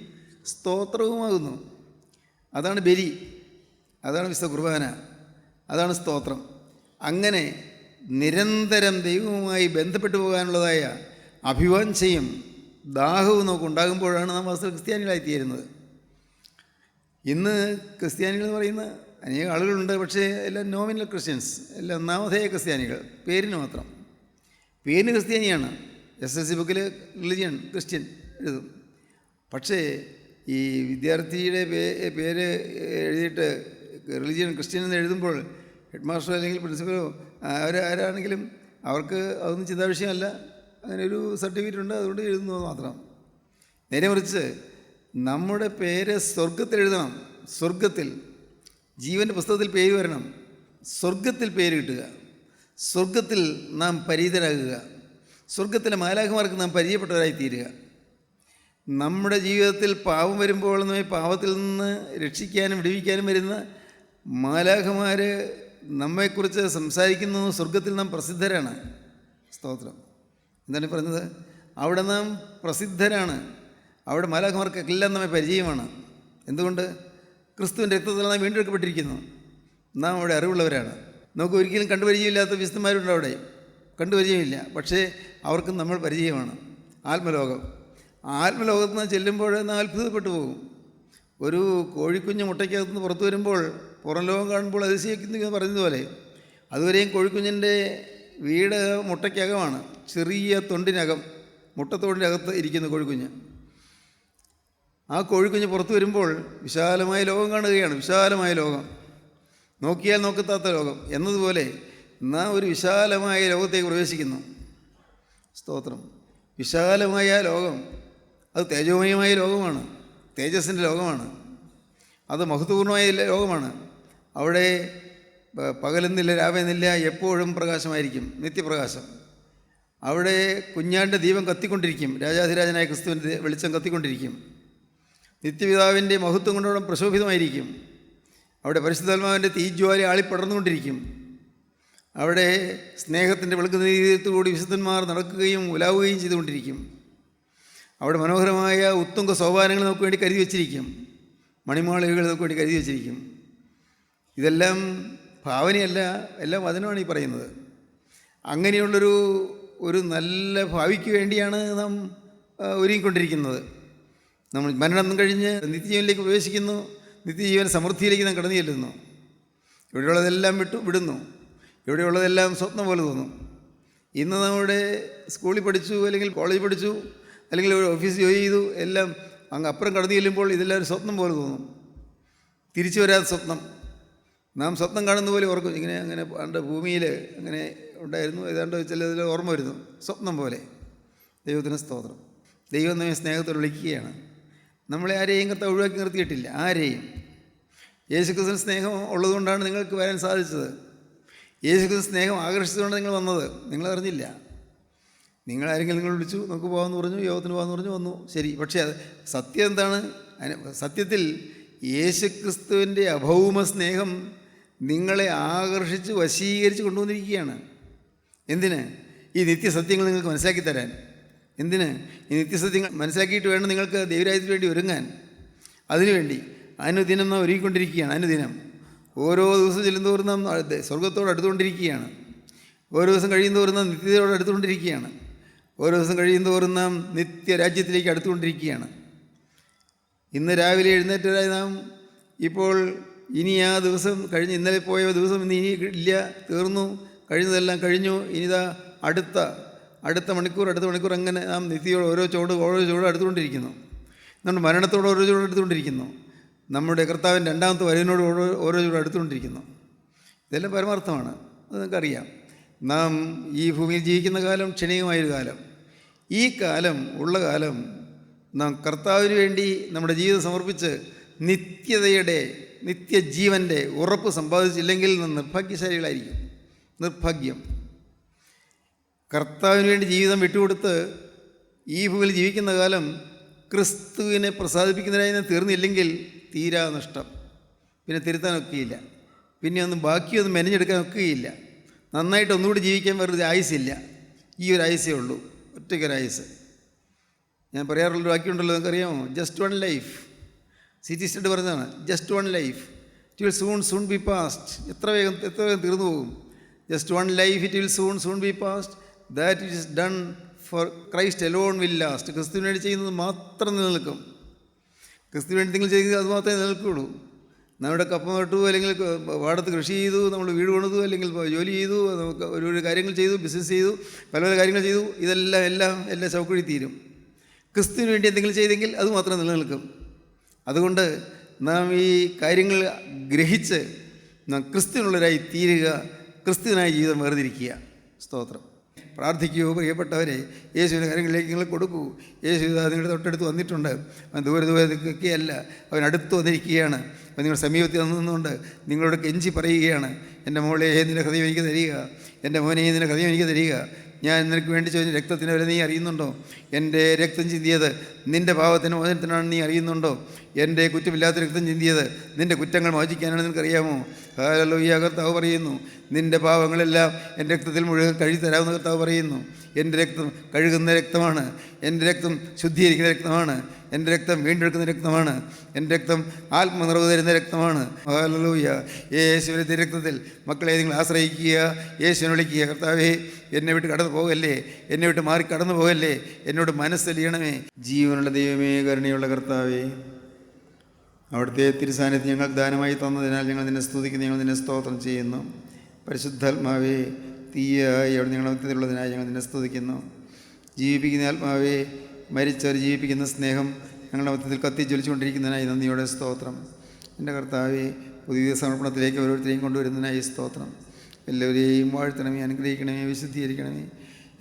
Speaker 2: സ്തോത്രവുമാകുന്നു. അതാണ് ബലി, അതാണ് വിശുദ്ധ കുർബാന, അതാണ് സ്തോത്രം. അങ്ങനെ നിരന്തരം ദൈവവുമായി ബന്ധപ്പെട്ടു പോകാനുള്ളതായ അഭിവാഞ്ചയും ദാഹവും നമുക്ക് ഉണ്ടാകുമ്പോഴാണ് നാം വാസ്തവ ക്രിസ്ത്യാനികളായിത്തീരുന്നത്. ഇന്ന് ക്രിസ്ത്യാനികൾ എന്ന് പറയുന്ന അനേകം ആളുകളുണ്ട്, പക്ഷേ എല്ലാം നോമിനൽ ക്രിസ്ത്യൻസ്, എല്ലാം നാമധേയ ക്രിസ്ത്യാനികൾ, പേരിന് മാത്രം. പേരിന് ക്രിസ്ത്യാനിയാണ്, SSLC ബുക്കിൽ റിലിജിയൻ ക്രിസ്ത്യൻ എഴുതും. പക്ഷേ ഈ വിദ്യാർത്ഥിയുടെ പേര് എഴുതിയിട്ട് റിലിജിയൻ ക്രിസ്ത്യൻ എന്ന് എഴുതുമ്പോൾ ഹെഡ് മാസ്റ്ററോ അല്ലെങ്കിൽ പ്രിൻസിപ്പലോ ആരാണെങ്കിലും അവർക്ക് അതൊന്നും ചിന്താ വിഷയമല്ല. അങ്ങനെ ഒരു സർട്ടിഫിക്കറ്റ് ഉണ്ട്, അതുകൊണ്ട് എഴുതുന്നത് മാത്രം. നേരെ മറിച്ച് നമ്മുടെ പേര് സ്വർഗത്തിൽ എഴുതണം. സ്വർഗത്തിൽ ജീവൻ്റെ പുസ്തകത്തിൽ പേര് വരണം. സ്വർഗത്തിൽ പേര് കിട്ടുക. സ്വർഗത്തിൽ നാം പരിചിതരാകുക. സ്വർഗത്തിലെ മാലാഖമാർക്ക് നാം പരിചയപ്പെട്ടവരായി തീരുക. നമ്മുടെ ജീവിതത്തിൽ പാപം വരുമ്പോൾ നമ്മെ പാപത്തിൽ നിന്ന് രക്ഷിക്കാനും വിടുവിക്കാനും വരുന്ന മാലാഖമാർ നമ്മെക്കുറിച്ച് സംസാരിക്കുന്നു. സ്വർഗത്തിൽ നാം പ്രസിദ്ധരാണ്. സ്തോത്രം. എന്താണ് പറഞ്ഞത്? അവിടെ നാം പ്രസിദ്ധരാണ്. അവിടെ മാലാഖമാർക്കെല്ലാം നമ്മെ പരിചയമാണ്. എന്തുകൊണ്ട്? ക്രിസ്തുവിൻ്റെ രക്തത്തിൽ നാം വീണ്ടെടുക്കപ്പെട്ടിരിക്കുന്നു. നാം അവിടെ അറിവുള്ളവരാണ്. നമുക്ക് ഒരിക്കലും കണ്ടുപരിചയമില്ലാത്ത വിശുദ്ധന്മാരുണ്ട് അവിടെ, കണ്ടുപരിചയമില്ല. പക്ഷേ അവർക്കും നമ്മൾ പരിചയമാണ്. ആത്മലോകം. ആത്മലോകത്ത് നിന്ന് ചെല്ലുമ്പോൾ നാം അത്ഭുതപ്പെട്ടു പോകും. ഒരു കോഴിക്കുഞ്ഞ് മുട്ടയ്ക്കകത്ത് നിന്ന് പുറത്തു വരുമ്പോൾ പുറം ലോകം കാണുമ്പോൾ അതിശയിക്കുന്നു എന്ന് പറഞ്ഞതുപോലെ, അതുവരെയും കോഴിക്കുഞ്ഞിൻ്റെ വീട് മുട്ടയ്ക്കകമാണ്. ചെറിയ തൊണ്ടിനകം, മുട്ടത്തൊണ്ടിനകത്ത് ഇരിക്കുന്ന കോഴിക്കുഞ്ഞ്. ആ കോഴിക്കുഞ്ഞ് പുറത്തു വരുമ്പോൾ വിശാലമായ ലോകം കാണുകയാണ്. വിശാലമായ ലോകം, നോക്കിയാൽ നോക്കത്താത്ത ലോകം എന്നതുപോലെ നാം ഒരു വിശാലമായ ലോകത്തേക്ക് പ്രവേശിക്കുന്നു. സ്തോത്രം. വിശാലമായ ലോകം, അത് തേജോമയമായ ലോകമാണ്. തേജസ്സിൻ്റെ ലോകമാണ്. അത് മഹത്വപൂർണമായ ലോകമാണ്. അവിടെ പകലെന്നില്ല രാവെന്നില്ല, എപ്പോഴും പ്രകാശമായിരിക്കും, നിത്യപ്രകാശം. അവിടെ കുഞ്ഞാൻ്റെ ദീപം കത്തിക്കൊണ്ടിരിക്കും. രാജാധിരാജനായ ക്രിസ്തുവിൻ്റെ വെളിച്ചം കത്തിക്കൊണ്ടിരിക്കും. നിത്യപിതാവിൻ്റെ മഹത്വം കൊണ്ടവിടെ പ്രശോഭിതമായിരിക്കും. അവിടെ പരിശുദ്ധാത്മാവിൻ്റെ തീജ്വാല ആളിപ്പടർന്നുകൊണ്ടിരിക്കും. അവിടെ സ്നേഹത്തിൻ്റെ വെളുക്കുന്ന രീതിയിലൂടെ വിശുദ്ധന്മാർ നടക്കുകയും ഉലാവുകയും ചെയ്തുകൊണ്ടിരിക്കും. അവിടെ മനോഹരമായ ഉത്തുംഗ സോപാനങ്ങൾ നമുക്ക് വേണ്ടി കരുതി വച്ചിരിക്കും. മണിമാളികകൾ നമുക്ക് വേണ്ടി കരുതി വച്ചിരിക്കും. ഇതെല്ലാം ഭാവനയല്ല, എല്ലാം വചനമാണ് ഈ പറയുന്നത്. അങ്ങനെയുള്ളൊരു നല്ല ഭാവിക്ക് വേണ്ടിയാണ് നാം ഒരുങ്ങിക്കൊണ്ടിരിക്കുന്നത്. നമ്മൾ മരണം കഴിഞ്ഞ് നിത്യജീവനിലേക്ക് പ്രവേശിക്കുന്നു. നിത്യജീവൻ സമൃദ്ധിയിലേക്ക് നാം കടന്നു ചെല്ലുന്നു. ഇവിടെയുള്ളതെല്ലാം വിടുന്നു. ഇവിടെയുള്ളതെല്ലാം സ്വപ്നം പോലെ തോന്നും. ഇന്ന് നമ്മുടെ സ്കൂളിൽ പഠിച്ചു, അല്ലെങ്കിൽ കോളേജിൽ പഠിച്ചു, അല്ലെങ്കിൽ ഒരു ഓഫീസിൽ ജോലി ചെയ്തു, എല്ലാം അങ്ങ് അപ്പുറം കടന്നു ചെല്ലുമ്പോൾ ഇതെല്ലാം ഒരു സ്വപ്നം പോലെ തോന്നും. തിരിച്ചു വരാത്ത സ്വപ്നം. നാം സ്വപ്നം കാണുന്ന പോലെ ഓർക്കും. അങ്ങനെ പണ്ട് ഭൂമിയിൽ അങ്ങനെ ഉണ്ടായിരുന്നു, ഏതാണ്ട് ചിലതിൽ ഓർമ്മ വരുന്നു. സ്വപ്നം പോലെ. ദൈവത്തിന് സ്തോത്രം. ദൈവം നമ്മെ സ്നേഹത്തോടെ വിളിക്കുകയാണ്. നമ്മളെ ആരെയും കർത്താവ് ഒഴിവാക്കി നിർത്തിയിട്ടില്ല. ആരെയും. യേശുക്രിസ്തു സ്നേഹം ഉള്ളതുകൊണ്ടാണ് നിങ്ങൾക്ക് വരാൻ സാധിച്ചത്. യേശുക്രിസ്തു സ്നേഹം ആകർഷിച്ചുകൊണ്ട് നിങ്ങൾ വന്നത്. നിങ്ങളറിഞ്ഞില്ല. നിങ്ങളാരെങ്കിലും നിങ്ങൾ വിളിച്ചു, നമുക്ക് പോകാമെന്ന് പറഞ്ഞു, യോഗത്തിന് പോകാമെന്ന് പറഞ്ഞു, വന്നു, ശരി. പക്ഷേ അത് സത്യം എന്താണ്? സത്യത്തിൽ യേശുക്രിസ്തുവിൻ്റെ അഭൗമ സ്നേഹം നിങ്ങളെ ആകർഷിച്ച് വശീകരിച്ച് കൊണ്ടുവന്നിരിക്കുകയാണ്. എന്തിന്? ഈ നിത്യസത്യങ്ങൾ നിങ്ങൾക്ക് മനസ്സിലാക്കി തരാൻ. എന്തിന്? ഈ നിത്യസത്യങ്ങൾ മനസ്സിലാക്കിയിട്ട് വേണം നിങ്ങൾക്ക് ദൈവരാജ്യത്തിന് വേണ്ടി ഒരുങ്ങാൻ. അതിനുവേണ്ടി അനുദിനം നാം ഒരുങ്ങിക്കൊണ്ടിരിക്കുകയാണ്. അനുദിനം ഓരോ ദിവസം ചെല്ലുന്തോറും നാം സ്വർഗത്തോട് അടുത്തുകൊണ്ടിരിക്കുകയാണ്. ഓരോ ദിവസം കഴിയുന്തോറും നാം നിത്യതയോട് അടുത്തുകൊണ്ടിരിക്കുകയാണ്. ഓരോ ദിവസം കഴിയുന്തോറും നാം നിത്യരാജ്യത്തിലേക്ക് അടുത്തുകൊണ്ടിരിക്കുകയാണ്. ഇന്ന് രാവിലെ എഴുന്നേറ്റതായി നാം ഇപ്പോൾ ഇനി ആ ദിവസം കഴിഞ്ഞ്, ഇന്നലെ പോയ ദിവസം ഇന്ന് ഇനി ഇല്ല, തീർന്നു, കഴിഞ്ഞതെല്ലാം കഴിഞ്ഞു. ഇനിതാ അടുത്ത മണിക്കൂർ അങ്ങനെ നാം നിത്യയോട് ഓരോ ചുവട് അടുത്തുകൊണ്ടിരിക്കുന്നു. നമ്മുടെ മരണത്തോട് ഓരോ ചുവട് അടുത്തുകൊണ്ടിരിക്കുന്നു. നമ്മുടെ കർത്താവിൻ്റെ രണ്ടാമത്തെ വരവിനോട് ഓരോ ചുവട് അടുത്തുകൊണ്ടിരിക്കുന്നു. ഇതെല്ലാം പരമാർത്ഥമാണ്. അത് നിങ്ങൾക്കറിയാം. നാം ഈ ഭൂമിയിൽ ജീവിക്കുന്ന കാലം ക്ഷണികമായൊരു കാലം. ഈ കാലം ഉള്ള കാലം നാം കർത്താവിന് വേണ്ടി നമ്മുടെ ജീവിതം സമർപ്പിച്ച് നിത്യജീവൻ്റെ ഉറപ്പ് സമ്പാദിച്ചില്ലെങ്കിൽ നിർഭാഗ്യശാലികളായിരിക്കും. നിർഭാഗ്യം. കർത്താവിന് വേണ്ടി ജീവിതം വിട്ടുകൊടുത്ത് ഈ ഭൂമിയിൽ ജീവിക്കുന്ന കാലം ക്രിസ്തുവിനെ പ്രസാദിപ്പിക്കുന്നതിനായി തീർന്നില്ലെങ്കിൽ തീരാ നഷ്ടം. പിന്നെ തിരുത്താനൊക്കെയില്ല. പിന്നെ ബാക്കിയൊന്നും മെനഞ്ഞെടുക്കാനൊക്കെയില്ല. നന്നായിട്ട് ഒന്നുകൂടി ജീവിക്കാൻ വേറൊരു ആയുസില്ല. ഈ ഒരു ആയുസേ ഉള്ളൂ, ഒറ്റയ്ക്കൊരായുസ്. ഞാൻ പറയാറുള്ളൊരു വാക്യമുണ്ടല്ലോ, നിങ്ങൾക്കറിയാമോ? Just one life. C T Studd പറഞ്ഞതാണ്, just one life, it will soon be past. എത്ര വേഗം തീർന്നു പോകും. Just one life, it will soon be past. That it is done for Christ alone will last. ക്രിസ്തുവിന് വേണ്ടി ചെയ്യുന്നത് മാത്രം നിലനിൽക്കും. ക്രിസ്തുവിന് വേണ്ടി നിങ്ങൾ ചെയ്യുന്നത് അത് മാത്രമേ നിലനിൽക്കുകയുള്ളൂ. നമ്മുടെ കപ്പ നട്ടു, അല്ലെങ്കിൽ പാടത്ത് കൃഷി ചെയ്തു, നമ്മൾ വീട് പണിതു, അല്ലെങ്കിൽ ജോലി ചെയ്തു, നമുക്ക് ഒരു കാര്യങ്ങൾ ചെയ്തു, ബിസിനസ് ചെയ്തു, പല കാര്യങ്ങൾ ചെയ്തു, എല്ലാം ചൗക്കുഴി തീരും. ക്രിസ്തുവിന് വേണ്ടി എന്തെങ്കിലും ചെയ്തെങ്കിൽ അത് മാത്രം നിലനിൽക്കും. അതുകൊണ്ട് നാം ഈ കാര്യങ്ങൾ ഗ്രഹിച്ച് നാം ക്രിസ്തുവിനുള്ളവരായി തീരുക, ക്രിസ്തുവിനായി ജീവിതം വേർതിരിക്കുക. സ്തോത്രം. പ്രാർത്ഥിക്കുകയോ പ്രിയപ്പെട്ടവരെ, യേശുവിൻ്റെ കാര്യങ്ങളിലേക്ക് നിങ്ങൾ കൊടുക്കൂ. യേശു ഇതാ നിങ്ങളുടെ തൊട്ടടുത്ത് വന്നിട്ടുണ്ട്. അവൻ ദൂരെ നിൽക്കുകയല്ല, അവൻ അടുത്ത് വന്നിരിക്കുകയാണ്. അപ്പോൾ നിങ്ങൾ സമീപത്തിൽ നിന്നുകൊണ്ട് നിങ്ങളോട് കെഞ്ചി പറയുകയാണ്, എൻ്റെ മോളെ നിൻ്റെ ഹൃദയം എനിക്ക് തരിക, എൻ്റെ മോനെ നിൻ്റെ ഹൃദയം എനിക്ക് തരിക. ഞാൻ നിനക്ക് വേണ്ടി ചോദിച്ച രക്തത്തിൻ്റെ വില നീ അറിയുന്നുണ്ടോ? എൻ്റെ രക്തം ചിന്തിയത് നിൻ്റെ പാപത്തിന് മോചനത്തിനാണ് നീ അറിയുന്നുണ്ടോ? എൻ്റെ കുറ്റമില്ലാത്ത രക്തം ചിന്തിയത് നിൻ്റെ കുറ്റങ്ങൾ മോചിക്കാനാണ് നിനക്കറിയാമോ? ഹല്ലേലൂയ. കർത്താവ് പറയുന്നു, നിൻ്റെ പാപങ്ങളെല്ലാം എൻ്റെ രക്തത്തിൽ മുഴുവൻ കഴുകിത്തരാമെന്ന് കർത്താവ് പറയുന്നു. എൻ്റെ രക്തം കഴുകുന്ന രക്തമാണ്, എൻ്റെ രക്തം ശുദ്ധീകരിക്കുന്ന രക്തമാണ്, എൻ്റെ രക്തം വീണ്ടെടുക്കുന്ന രക്തമാണ്, എൻ്റെ രക്തം ആത്മനിറവ് തരുന്ന രക്തമാണ്. ഹല്ലേലൂയ. യേശുവിൻ്റെ രക്തത്തിൽ മക്കളെ നിങ്ങൾ ആശ്രയിക്കുക, യേശുവിനെ വിളിക്കുക. കർത്താവേ, എന്നെ വിട്ട് കടന്നു പോകല്ലേ, എന്നെ വിട്ട് മാറി കടന്നു പോകല്ലേ, എന്നോട് മനസ്സലിയണമേ. ജീവനുള്ള ദൈവമേ, കരുണയുള്ള കർത്താവേ, അവിടുത്തെ തിരുസാന്നിധ്യം ഞങ്ങൾക്ക് ദാനമായി തന്നതിനാൽ ഞങ്ങൾ നിന്നെ സ്തുതിക്കുന്നു, ഞങ്ങൾ നിന്നെ സ്തോത്രം ചെയ്യുന്നു. പരിശുദ്ധാത്മാവേ, തീയായി അവിടെ ഞങ്ങളുടെ മധ്യത്തിലുള്ളതിനായി ഞങ്ങൾ നിന്നെ സ്തുതിക്കുന്നു. ജീവിപ്പിക്കുന്ന ആത്മാവേ, മരിച്ചവർ ജീവിപ്പിക്കുന്ന സ്നേഹം ഞങ്ങളുടെ മധ്യത്തിൽ കത്തി ജ്വലിച്ചുകൊണ്ടിരിക്കുന്നതിനായി നന്ദിയോടെ സ്തോത്രം. എൻ്റെ കർത്താവേ, പുതിയ സമർപ്പണത്തിലേക്ക് ഓരോരുത്തരെയും കൊണ്ടുവരുന്നതിനായി സ്തോത്രം. എല്ലാവരെയും വാഴ്ത്തണമേ, അനുഗ്രഹിക്കണമേ, വിശുദ്ധീകരിക്കണമേ.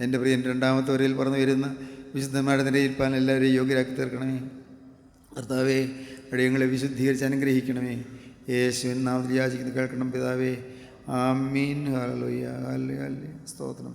Speaker 2: എൻ്റെ പ്രിയൻ രണ്ടാമത്തെ വരയിൽ പറന്നു വരുന്ന വിശുദ്ധന്മാരുടെ നിലയിൽപ്പാൻ എല്ലാവരെയും യോഗ്യരാക്കി തീർക്കണമേ. കർത്താവേ, അടിയങ്ങളെ വിശുദ്ധീകരിച്ച് അനുഗ്രഹിക്കണമേ. യേശുവിൻ നാമത്തിൽ യാചിക്കുന്നത് കേൾക്കണം പിതാവേ. ആമീൻ. ഹല്ലേലൂയ. ഹല്ലേലൂയ. സ്തോത്രം.